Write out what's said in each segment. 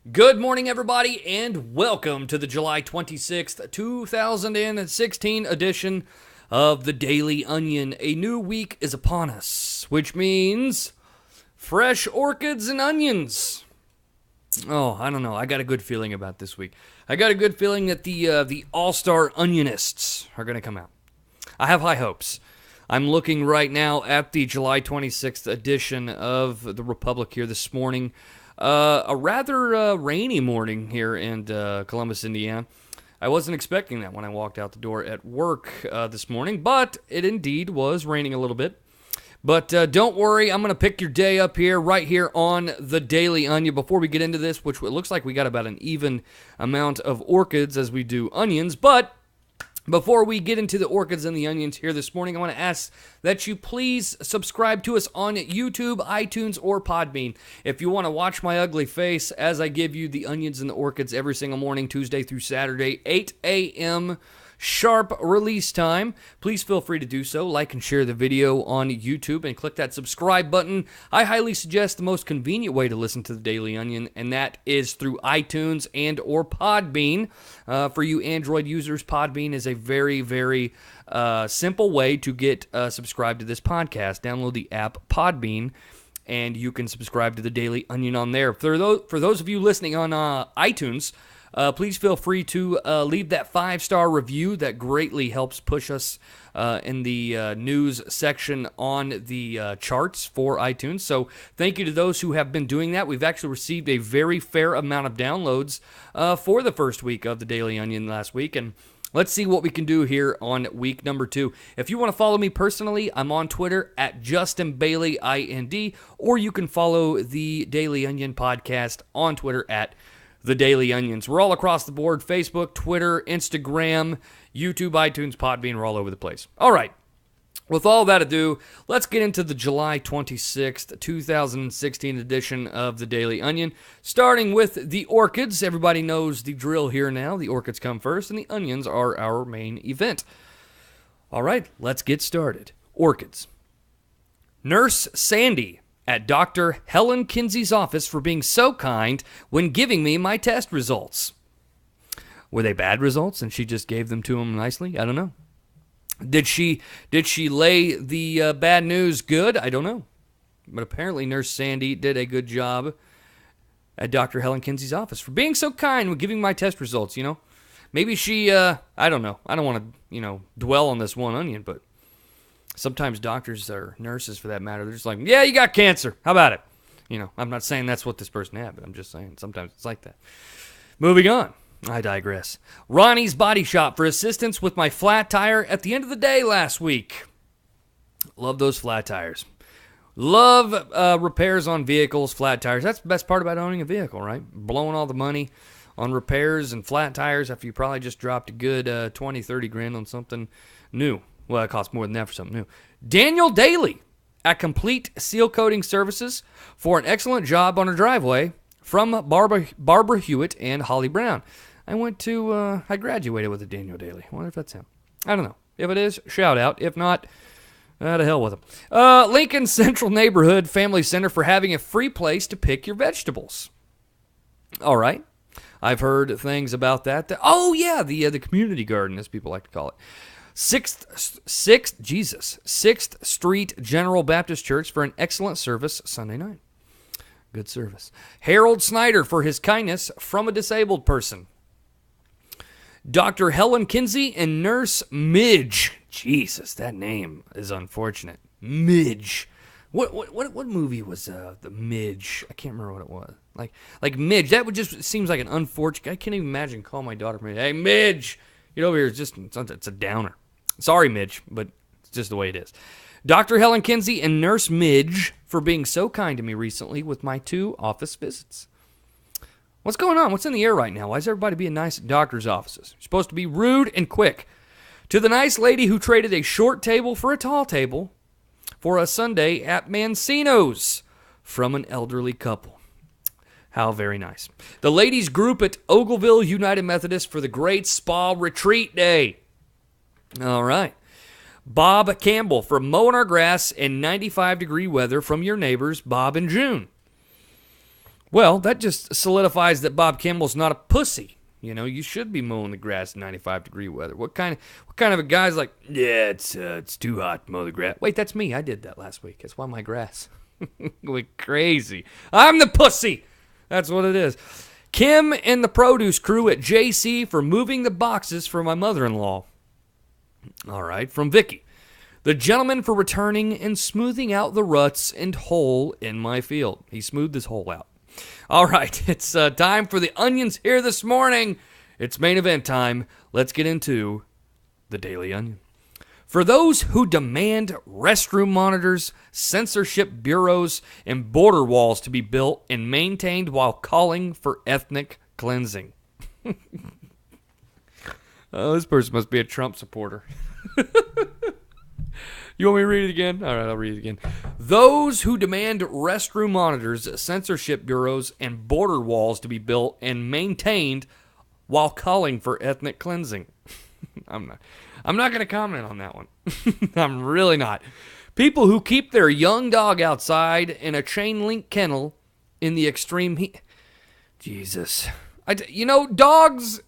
Good morning, everybody, and welcome to the July 26th, 2016 edition of the Daily Onion. A new week is upon us, which means fresh orchids and onions. Oh, I don't know. I got a good feeling about this week. I got a good feeling that the all-star onionists are going to come out. I have high hopes. I'm looking right now at the July 26th edition of the Republic here this morning. A rather rainy morning here in Columbus, Indiana. I wasn't expecting that when I walked out the door at work this morning, but it indeed was raining a little bit. But don't worry, I'm going to pick your day up here, right here on the Daily Onion. Before we get into this, which it looks like we got about an even amount of orchids as we do onions, but before we get into the orchids and the onions here this morning, I want to ask that you please subscribe to us on YouTube, iTunes, or Podbean. If you want to watch my ugly face as I give you the onions and the orchids every single morning, Tuesday through Saturday, 8 a.m. sharp release time, please feel free to do so. Like and share the video on YouTube and click that subscribe button. I highly suggest the most convenient way to listen to the Daily Onion, and that is through iTunes and or Podbean. For you Android users, Podbean is a very, very simple way to get subscribed to this podcast. Download the app Podbean, and you can subscribe to the Daily Onion on there. For those of you listening on iTunes, please feel free to leave that 5-star review. That greatly helps push us in the news section on the charts for iTunes. So thank you to those who have been doing that. We've actually received a very fair amount of downloads for the first week of the Daily Onion last week. And let's see what we can do here on week number 2. If you want to follow me personally, I'm on Twitter at JustinBaileyIND, or you can follow the Daily Onion podcast on Twitter at The Daily Onions. We're all across the board: Facebook, Twitter, Instagram, YouTube, iTunes, Podbean. We're all over the place. All right. With all that ado, let's get into the July 26th, 2016 edition of the Daily Onion, starting with the orchids. Everybody knows the drill here now. The orchids come first, and the onions are our main event. All right, let's get started. Orchids. Nurse Sandy at Dr. Helen Kinsey's office for being so kind when giving me my test results. Were they bad results and she just gave them to him nicely? I don't know. Did she lay the bad news good? I don't know. But apparently Nurse Sandy did a good job at Dr. Helen Kinsey's office for being so kind when giving my test results, you know. Maybe she, I don't know. I don't want to, dwell on this one onion, but sometimes doctors or nurses, for that matter, they're just like, yeah, you got cancer. How about it? I'm not saying that's what this person had, but I'm just saying sometimes it's like that. Moving on. I digress. Ronnie's Body Shop for assistance with my flat tire at the end of the day last week. Love those flat tires. Love repairs on vehicles, flat tires. That's the best part about owning a vehicle, right? Blowing all the money on repairs and flat tires after you probably just dropped a good 20, 30 grand on something new. Well, it costs more than that for something new. Daniel Daly at Complete Seal Coating Services for an excellent job on her driveway from Barbara Hewitt and Holly Brown. I graduated with a Daniel Daly. I wonder if that's him. I don't know. If it is, shout out. If not, to hell with him. Lincoln Central Neighborhood Family Center for having a free place to pick your vegetables. All right. I've heard things about that. Oh, yeah, the community garden, as people like to call it. 6th Street General Baptist Church for an excellent service Sunday night. Good service. Harold Snyder for his kindness from a disabled person. Dr. Helen Kinsey and Nurse Midge. Jesus, that name is unfortunate. Midge. What movie was the Midge? I can't remember what it was. Like Midge. That would just seems like an unfortunate. I can't even imagine calling my daughter Midge. Hey, Midge. Get over here. It's a downer. Sorry, Midge, but it's just the way it is. Dr. Helen Kinsey and Nurse Midge for being so kind to me recently with my 2 office visits. What's going on? What's in the air right now? Why is everybody being nice at doctor's offices? You're supposed to be rude and quick. To the nice lady who traded a short table for a tall table for a Sunday at Mancino's from an elderly couple. How very nice. The ladies group at Ogleville United Methodist for the Great Spa Retreat Day. All right. Bob Campbell for mowing our grass in 95-degree weather from your neighbors, Bob and June. Well, that just solidifies that Bob Kimball's not a pussy. You know, you should be mowing the grass in 95-degree weather. What kind of a guy's like, yeah, it's too hot to mow the grass. Wait, that's me. I did that last week. That's why my grass went crazy. I'm the pussy. That's what it is. Kim and the produce crew at JC for moving the boxes for my mother-in-law. All right, from Vicky. The gentleman for returning and smoothing out the ruts and hole in my field. He smoothed this hole out. All right, it's time for the onions here this morning. It's main event time. Let's get into the Daily Onion. For those who demand restroom monitors, censorship bureaus, and border walls to be built and maintained while calling for ethnic cleansing. Oh, this person must be a Trump supporter. You want me to read it again? All right, I'll read it again. Those who demand restroom monitors, censorship bureaus, and border walls to be built and maintained while calling for ethnic cleansing. I'm not going to comment on that one. I'm really not. People who keep their young dog outside in a chain link kennel in the extreme heat. Jesus. Dogs,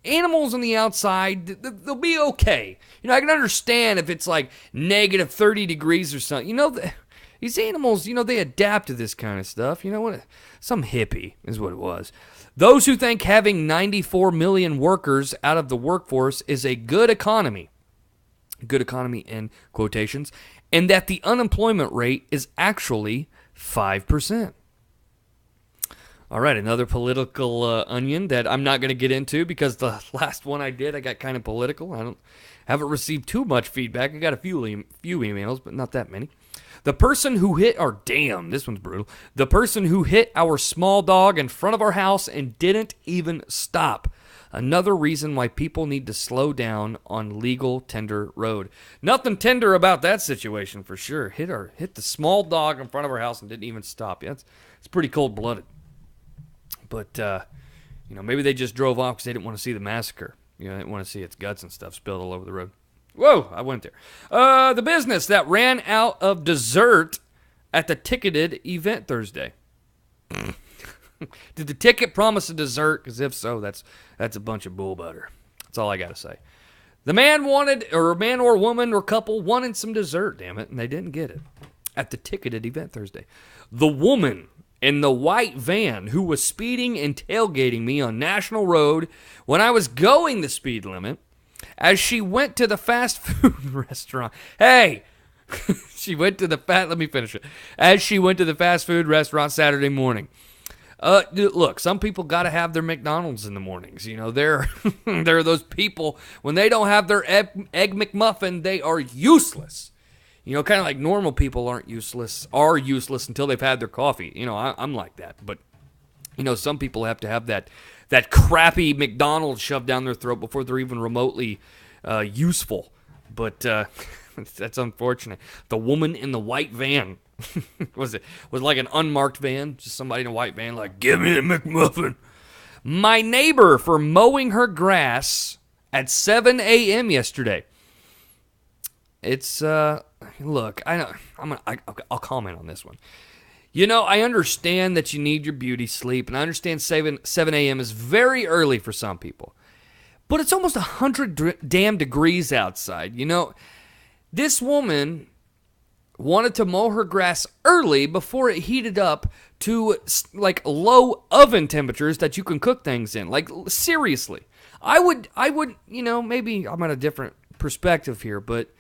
animals on the outside, they'll be okay. I can understand if it's like negative 30 degrees or something. These animals, they adapt to this kind of stuff. Some hippie is what it was. Those who think having 94 million workers out of the workforce is a good economy in quotations, and that the unemployment rate is actually 5%. All right, another political onion that I'm not going to get into because the last one I did, I got kind of political. I haven't received too much feedback. I got a few emails, but not that many. The person who this one's brutal. The person who hit our small dog in front of our house and didn't even stop. Another reason why people need to slow down on legal tender road. Nothing tender about that situation for sure. Hit the small dog in front of our house and didn't even stop. Yeah, it's pretty cold-blooded. But, maybe they just drove off because they didn't want to see the massacre. They didn't want to see its guts and stuff spilled all over the road. Whoa, I went there. The business that ran out of dessert at the ticketed event Thursday. Did the ticket promise a dessert? Because if so, that's a bunch of bull butter. That's all I got to say. The man or woman or couple wanted some dessert, damn it, and they didn't get it at the ticketed event Thursday. The woman in the white van who was speeding and tailgating me on National Road when I was going the speed limit as she went to the fast food restaurant. Hey, let me finish it. As she went to the fast food restaurant Saturday morning. Look, some people got to have their McDonald's in the mornings. There are those people, when they don't have their egg McMuffin, they are useless. Kind of like normal people are useless until they've had their coffee. I'm like that. But, some people have to have that crappy McDonald's shoved down their throat before they're even remotely useful. But that's unfortunate. The woman in the white van, was like an unmarked van? Just somebody in a white van like, give me a McMuffin. My neighbor for mowing her grass at 7 a.m. yesterday. It's, look, I'll comment on this one. I understand that you need your beauty sleep, and I understand 7 a.m. is very early for some people. But it's almost 100 damn degrees outside. This woman wanted to mow her grass early before it heated up to, like, low oven temperatures that you can cook things in. Like, seriously. I would, maybe I'm at a different perspective here, but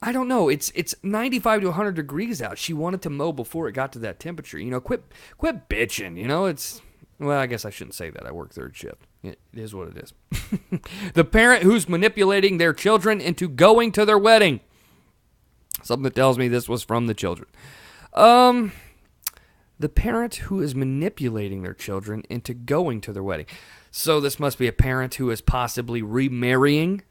I don't know. It's 95 to 100 degrees out. She wanted to mow before it got to that temperature. Quit bitching. Well, I guess I shouldn't say that. I work third shift. It is what it is. The parent who's manipulating their children into going to their wedding. Something that tells me this was from the children. The parent who is manipulating their children into going to their wedding. So this must be a parent who is possibly remarrying,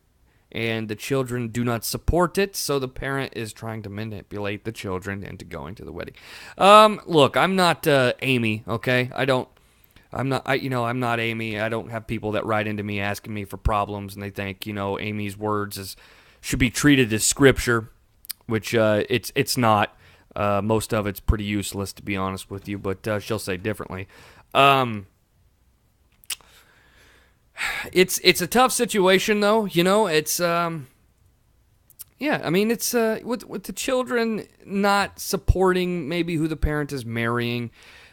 and the children do not support it, so the parent is trying to manipulate the children into going to the wedding. Look, I'm not Amy, okay? I'm not Amy. I don't have people that write into me asking me for problems, and they think, Amy's words should be treated as scripture, which it's not. Most of it's pretty useless, to be honest with you, but she'll say differently. It's a tough situation, though. It's yeah. I mean, it's with the children not supporting maybe who the parent is marrying.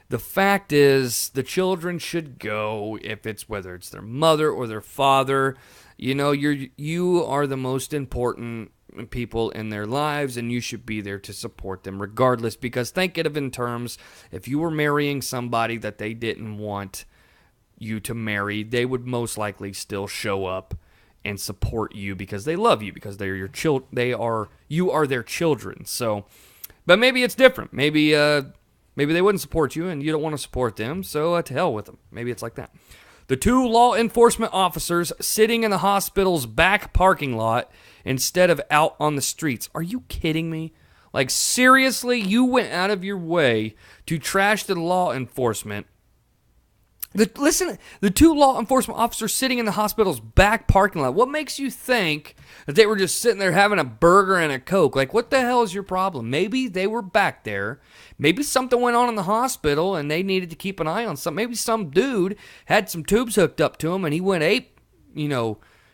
The fact is, the children should go if it's whether it's their mother or their father. You are the most important people in their lives, and you should be there to support them regardless. Because think of it in terms, if you were marrying somebody that they didn't want you to marry, they would most likely still show up and support you because they love you, because they're your you are their children. So, but maybe it's different. Maybe they wouldn't support you, and you don't want to support them. So to hell with them. Maybe it's like that. The 2 law enforcement officers sitting in the hospital's back parking lot instead of out on the streets. Are you kidding me? Like, seriously, you went out of your way to trash the law enforcement. The 2 law enforcement officers sitting in the hospital's back parking lot. What makes you think that they were just sitting there having a burger and a Coke? Like, what the hell is your problem? Maybe they were back there. Maybe something went on in the hospital and they needed to keep an eye on something. Maybe some dude had some tubes hooked up to him and he went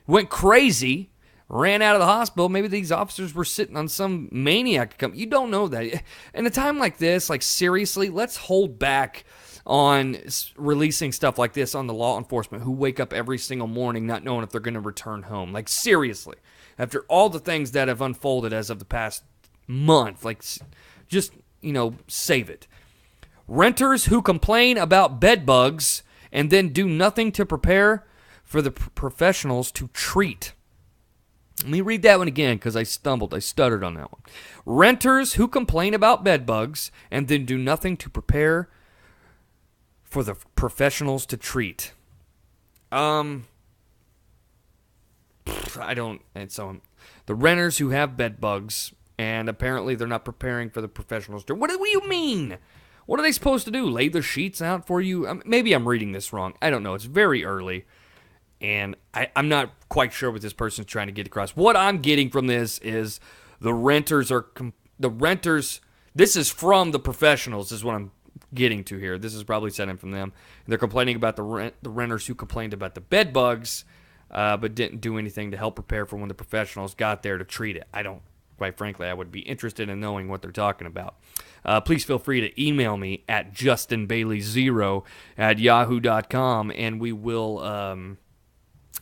went crazy, ran out of the hospital. Maybe these officers were sitting on some maniac. You don't know that. In a time like this, like, seriously, let's hold back on releasing stuff like this on the law enforcement who wake up every single morning not knowing if they're going to return home. Like, seriously, after all the things that have unfolded as of the past month, like, just, save it. Renters who complain about bed bugs and then do nothing to prepare for the professionals to treat. Let me read that one again because I stuttered on that one. Renters who complain about bed bugs and then do nothing to prepare for the professionals to treat. The renters who have bed bugs, and apparently they're not preparing for the professionals to... What do you mean? What are they supposed to do? Lay the sheets out for you? Maybe I'm reading this wrong. I don't know. It's very early, and I'm not quite sure what this person's trying to get across. What I'm getting from this is the renters. This is from the professionals, is what I'm getting to here. This is probably sent in from them. They're complaining about the renters who complained about the bed bugs, but didn't do anything to help prepare for when the professionals got there to treat it. Quite frankly, I would be interested in knowing what they're talking about. Please feel free to email me at justinbailey0@yahoo.com, and we will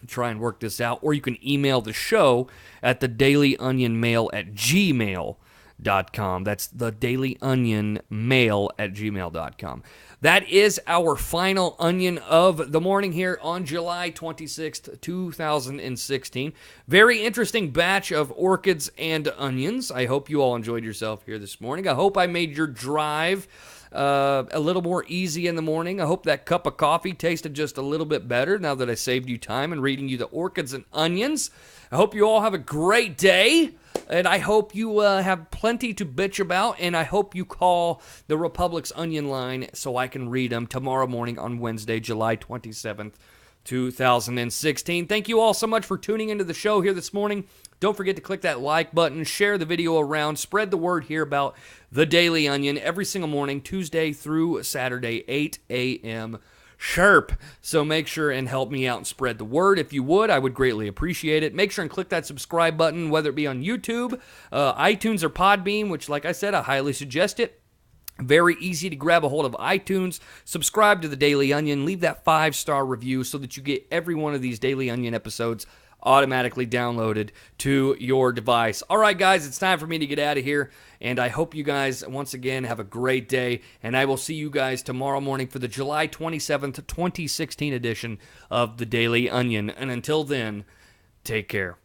try and work this out. Or you can email the show at thedailyonionmail@gmail.com. That's the dailyonionmail@gmail.com. That is our final onion of the morning here on July 26th, 2016. Very interesting batch of orchids and onions. I hope you all enjoyed yourself here this morning. I hope I made your drive a little more easy in the morning. I hope that cup of coffee tasted just a little bit better now that I saved you time in reading you the orchids and onions. I hope you all have a great day. And I hope you have plenty to bitch about, and I hope you call the Republic's Onion line so I can read them tomorrow morning on Wednesday, July 27th, 2016. Thank you all so much for tuning into the show here this morning. Don't forget to click that like button, share the video around, spread the word here about the Daily Onion every single morning, Tuesday through Saturday, 8 a.m. sharp. So make sure and help me out and spread the word. If you would, I would greatly appreciate it. Make sure and click that subscribe button, whether it be on YouTube, iTunes, or Podbean, which, like I said, I highly suggest it. Very easy to grab a hold of iTunes. Subscribe to the Daily Onion. Leave that 5-star review so that you get every one of these Daily Onion episodes automatically downloaded to your device. All right, guys, it's time for me to get out of here, and I hope you guys, once again, have a great day, and I will see you guys tomorrow morning for the July 27th, 2016 edition of the Daily Onion, and until then, take care.